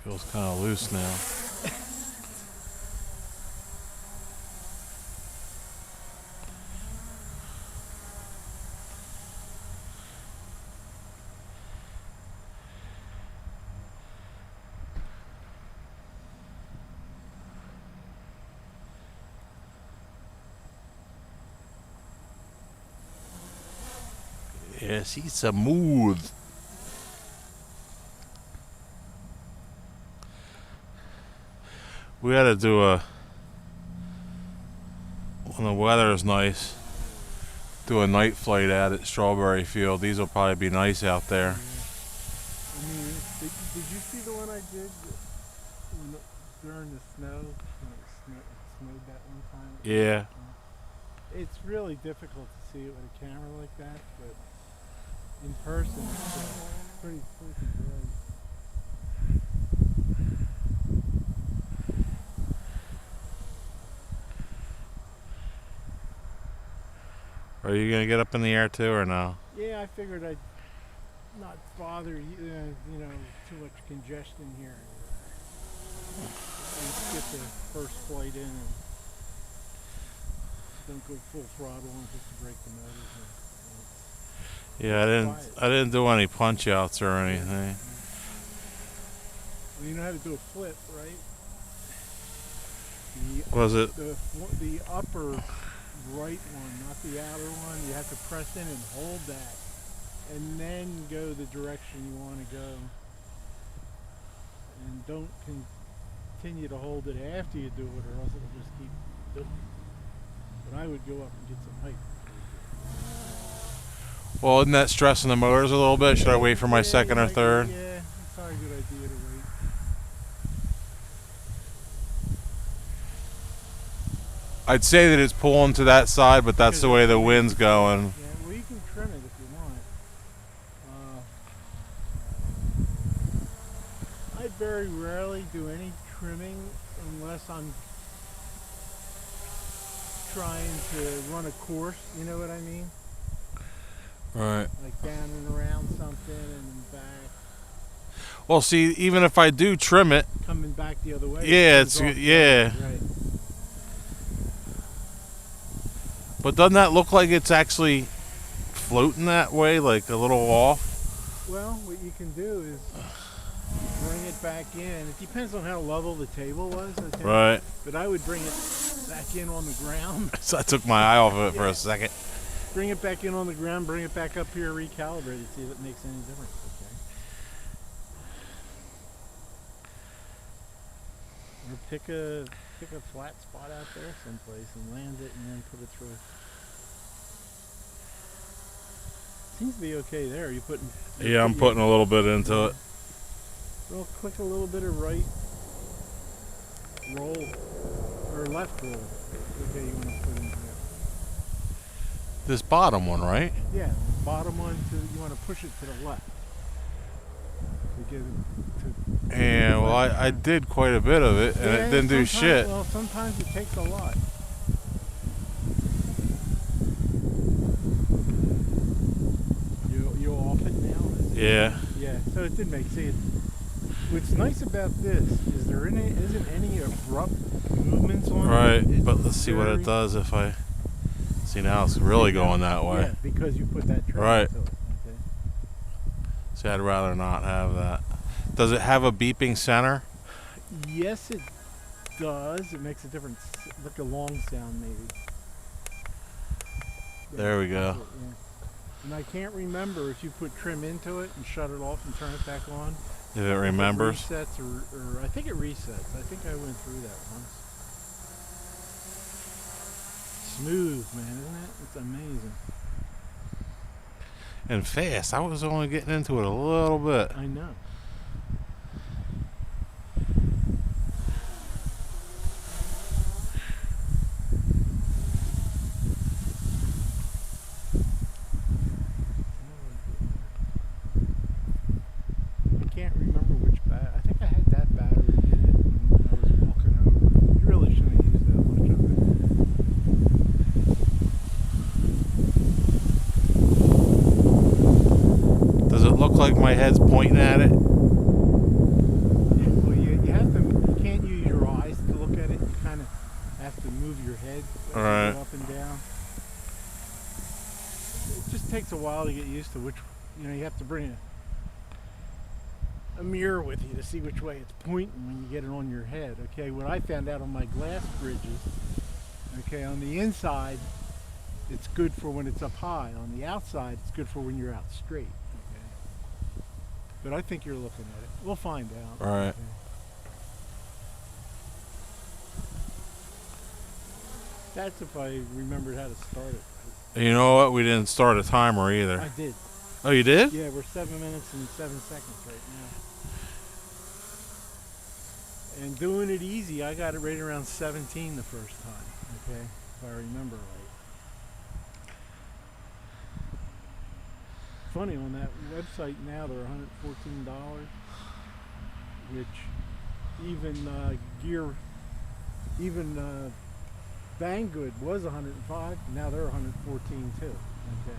Feels kind of loose now. Yes, he's smooth. We had to do when the weather is nice, do a night flight out at Strawberry Field. These will probably be nice out there. I mean, did you see the one I did during the snow? When it snowed that one time? Yeah. It's really difficult to see it with a camera like that, but in person it's pretty bright. Are you gonna get up in the air too, or no? Yeah, I figured I'd not bother too much congestion here. Let's get the first flight in and don't go full throttle and just to break the motors. Yeah, I didn't do any punch outs or anything. Well, you know how to do a flip, right? Was it? The upper right one, not the outer one. You have to press in and hold that, and then go the direction you want to go. And don't continue to hold it after you do it, or else it'll just keep doing it. But I would go up and get some height. Well, isn't that stressing the motors a little bit? Should I wait for my second or third? Yeah, it's probably a good idea to wait. I'd say that it's pulling to that side, but that's the way the wind's going. Yeah, well, you can trim it if you want. I very rarely do any trimming unless I'm trying to run a course, you know what I mean? Right. Like down and around something and then back. Well, see, even if I do trim it, Coming back the other way. yeah, it's yeah. Right. But doesn't that look like it's actually floating that way, like a little off? Well, what you can do is bring it back in. It depends on how level the table was, I think. Right. But I would bring it back in on the ground. So I took my eye off of it for a second. Bring it back in on the ground, bring it back up here, recalibrate it, see if it makes any difference. Okay. Or pick a flat spot out there someplace and land it and then put it through. Seems to be okay there. You putting? Yeah, I'm putting a little bit into it. Well, click a little bit of right roll or left roll. Okay, you want to put into it. This bottom one, right? Yeah, bottom one. You want to push it to the left. To get it to. And well, I did quite a bit of it, and it didn't do shit. Well, sometimes it takes a lot. You off it now? Yeah. Yeah. So it did make sense. What's nice about this is isn't any abrupt movements on it. Right. It's But let's see what it does if I. See, now it's really going that way. Yeah, because you put that trim Right. into it. Okay. See, I'd rather not have that. Does it have a beeping center? Yes, it does. It makes a difference. Like a long sound, maybe. There we go. Yeah. And I can't remember if you put trim into it and shut it off and turn it back on. If it remembers. If it resets or I think it resets. I think I went through that once. Smooth, man, isn't it? It's amazing. And fast. I was only getting into it a little bit. I know. I can't remember which battery. I think I had that battery in it when I was walking over. You really shouldn't use that much of it. Does it look like my head's pointing at it? Well, as Right. you go up and down. It just takes a while to get used to which, you have to bring a mirror with you to see which way it's pointing when you get it on your head. Okay, what I found out on my glass bridges, okay, on the inside, it's good for when it's up high. On the outside, it's good for when you're out straight. Okay, but I think you're looking at it. We'll find out. All right. Okay. That's if I remembered how to start it. And you know what? We didn't start a timer either. I did. Oh, you did? Yeah, we're 7 minutes and 7 seconds right now. And doing it easy, I got it right around 17 the first time. Okay, if I remember right. Funny, on that website now they're $114, which even even Banggood was 105. Now they're 114 too. Okay.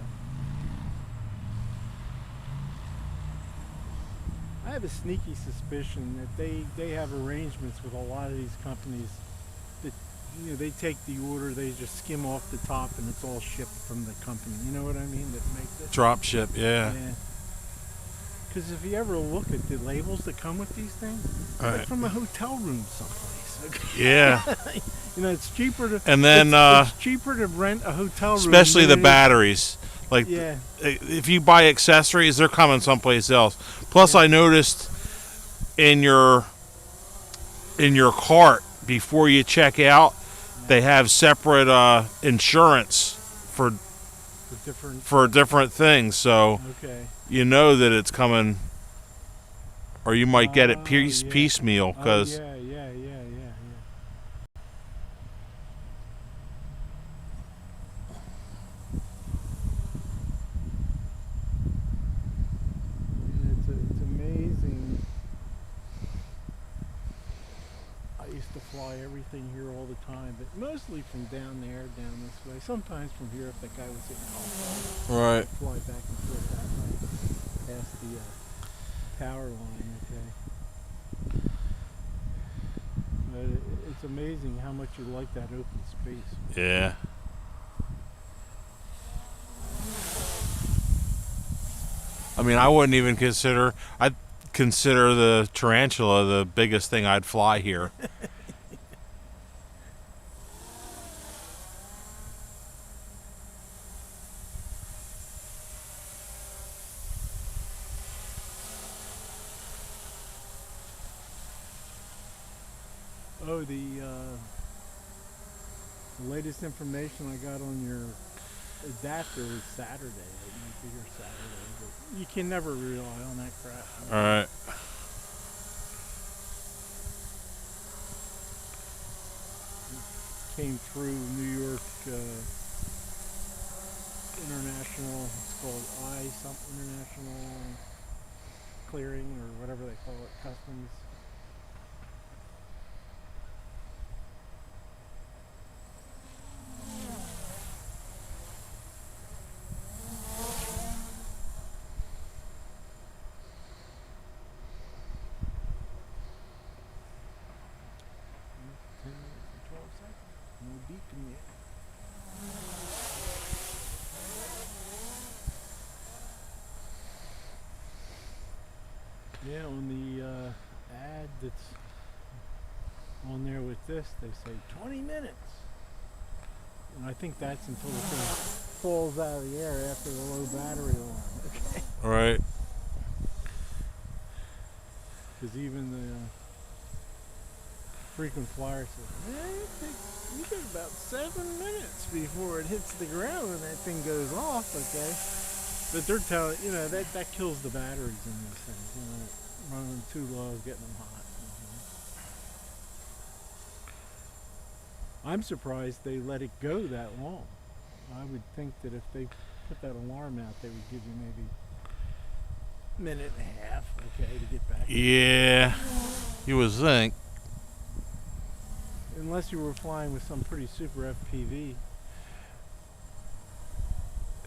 I have a sneaky suspicion that they have arrangements with a lot of these companies that they take the order, they just skim off the top, and it's all shipped from the company. You know what I mean? That make this. Drop ship, yeah. Because if you ever look at the labels that come with these things, they're Right. from a hotel room someplace. Okay? Yeah. It's cheaper to. And then, it's cheaper to rent a hotel room, especially the than it is- batteries. Like, Yeah. if you buy accessories, they're coming someplace else. Plus, I noticed in your cart before you check out, they have separate insurance for different things. So Okay. you know that it's coming, or you might get it Oh, yeah. piecemeal because. Yeah. It's amazing. I used to fly everything here all the time, but mostly from down there, down this way. Sometimes from here if that guy was hitting off. Right. Fly back and forth that way, past the tower line. Okay. But it's amazing how much you like that open space. Yeah. I mean, I wouldn't even consider. I'd consider the tarantula the biggest thing I'd fly here. Oh, the latest information I got on your adapter was Saturday. It might be here Saturday, but you can never rely on that crap. All right. Came through New York International. It's called something International Clearing or whatever they call it, Customs. No beacon yet. Yeah, on the ad that's on there with this, they say 20 minutes. And I think that's until the thing falls out of the air after the low battery on. Okay. All right. Because even the frequent flyer says, you get about 7 minutes before it hits the ground and that thing goes off, okay? But they're telling, that kills the batteries in these things, running them too low, getting them hot. I'm surprised they let it go that long. I would think that if they put that alarm out, they would give you maybe a minute and a half, okay, to get back. Yeah. You would think. Unless you were flying with some pretty super FPV.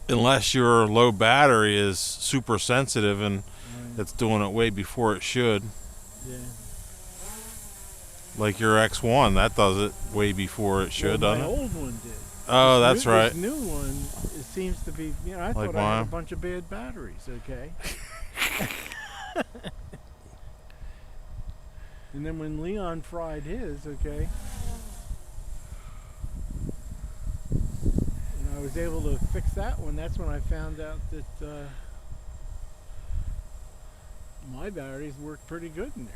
Unless your low battery is super sensitive and Right. it's doing it way before it should. Yeah. Like your X1, that does it way before it should, Well, my doesn't it? old one did. Oh, that's right. This new one, it seems to be, I Like thought I had a mine. bunch of bad batteries, okay? And then when Leon fried his, okay, and I was able to fix that one, that's when I found out that my batteries worked pretty good in there.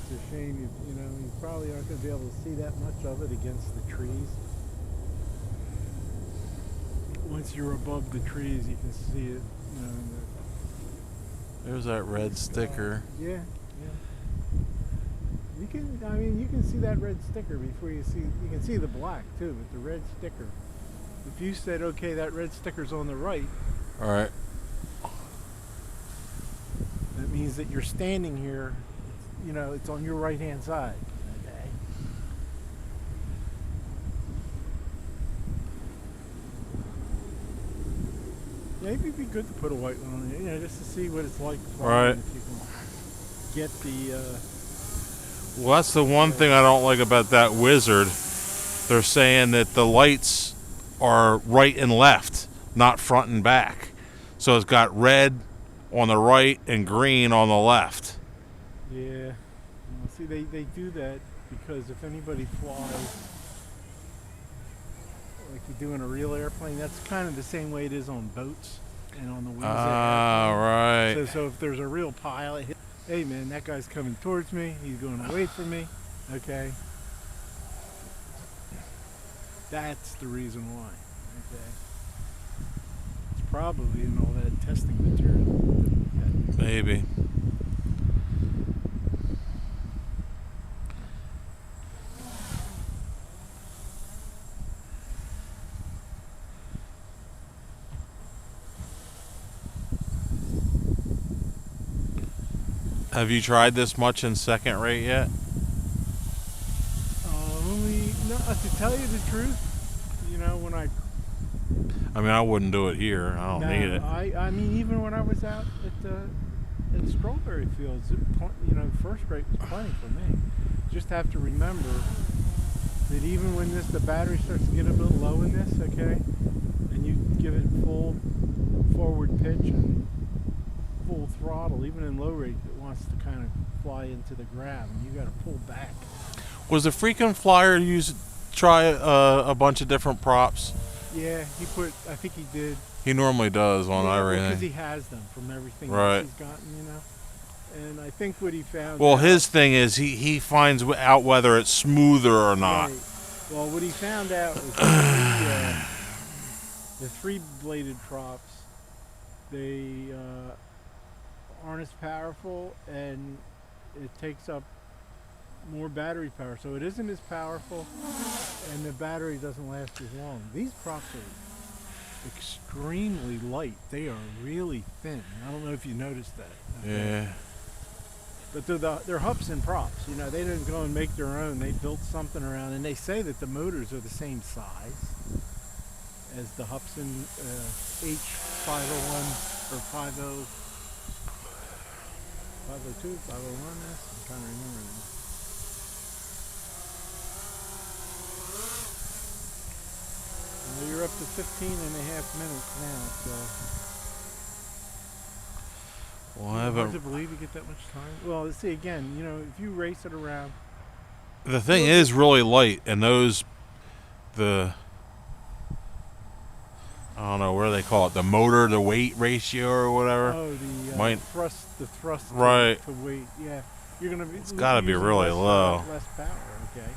It's a shame, you probably aren't going to be able to see that much of it against the trees. Once you're above the trees, you can see it, There's that red sticker. Yeah. You can see that red sticker before you can see the black too, but the red sticker. If you said, okay, that red sticker's on the right, All right. that means that you're standing here, it's on your right hand side. Okay. Maybe it'd be good to put a white one on it, just to see what it's like. Right. If you can get the. Well, that's the one thing I don't like about that Wizard. They're saying that the lights are right and left, not front and back. So it's got red on the right and green on the left. Yeah. See, they do that because if anybody flies, like you do in a real airplane, that's kind of the same way it is on boats and on the wings. Ah, right. So if there's a real pilot, hey man, that guy's coming towards me, he's going away from me, okay? That's the reason why, okay? It's probably in all that testing material. Maybe. Have you tried this much in second rate yet? To tell you the truth, when I I wouldn't do it here. I don't need it. I mean, even when I was out at Strawberry Fields, first rate was plenty for me. Just have to remember that even when the battery starts to get a bit low in this, okay, and you give it full forward pitch and full throttle, even in low rate, it wants to kind of fly into the ground, and you got to pull back. Was the freaking flyer try a bunch of different props? Yeah, I think he did. He normally does on everything. Because he has them from everything Right. else he's gotten, And I think what he found. Well, out, his thing is he finds out whether it's smoother or not. Right. Well, what he found out was the three-bladed props, they aren't as powerful, and it takes up more battery power, so it isn't as powerful, and the battery doesn't last as long. These props are extremely light. They are really thin. I don't know if you noticed that. Okay? Yeah. But they're Hubsan props. They didn't go and make their own. They built something around, and they say that the motors are the same size as the Hubsan H501 or 502, 501. I'm trying to remember now. Well, you're up to 15 and a half minutes now, so. Well, I Hard to haven't. believe you get that much time. Well, let's see again. If you race it around. The thing is really light, and I don't know, what do they call it? The motor to weight ratio or whatever. Oh, the thrust Right. to weight. Yeah, you're gonna be. It's got to be using really low. Less power. Okay.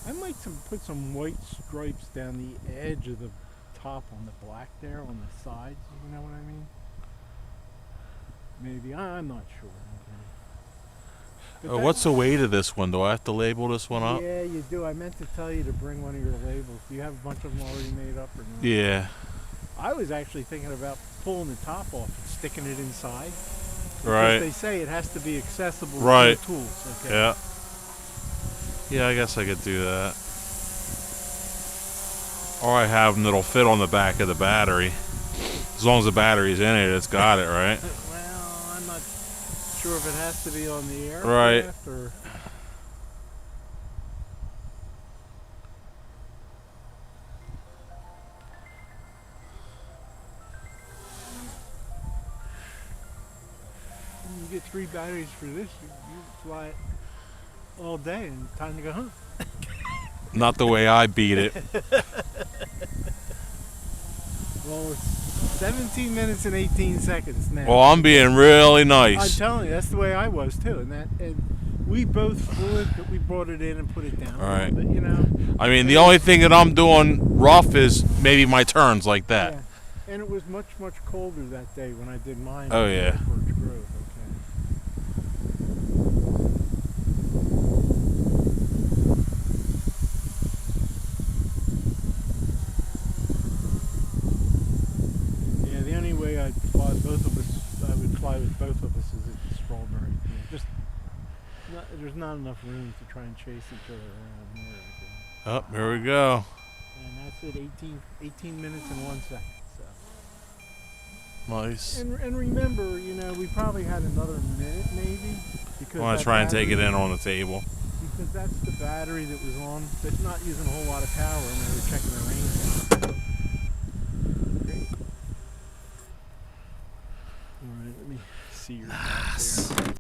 I might put some white stripes down the edge of the top on the black there on the sides. You know what I mean? Maybe. I'm not sure. Okay. But Oh, what's the weight of this one? Do I have to label this one up? Yeah, you do. I meant to tell you to bring one of your labels. Do you have a bunch of them already made up or not? Yeah. I was actually thinking about pulling the top off and sticking it inside. Right. Because they say it has to be accessible Right. to your tools. Okay. Yeah. Yeah, I guess I could do that. Or I have them that'll fit on the back of the battery. As long as the battery's in it, it's got it, right? Well, I'm not sure if it has to be on the aircraft Right. or. You get 3 batteries for this, you fly it all day and time to go home. Not the way I beat it. Well, it's 17 minutes and 18 seconds now. Well, I'm being really I'm nice. telling you, that's the way I was too, and we both flew it, but we brought it in and put it down. All right. But you know. I mean, the only thing that I'm doing rough is maybe my turns like that. Yeah. And it was much colder that day when I did mine. Oh, yeah. at Birch Grove. Yeah, the only way I'd fly both of us, I would fly with both of us is at the Strawberry. Just there's not enough room to try and chase each other around here. Oh, here we go. And that's it, 18 minutes and 1 second. So. Nice. And remember, you know, we probably had another minute maybe. Because I want that to try and take it battery- in on the table. Because that's the battery that was on, but not using a whole lot of power when we were checking the range. Great. All right, let me see your.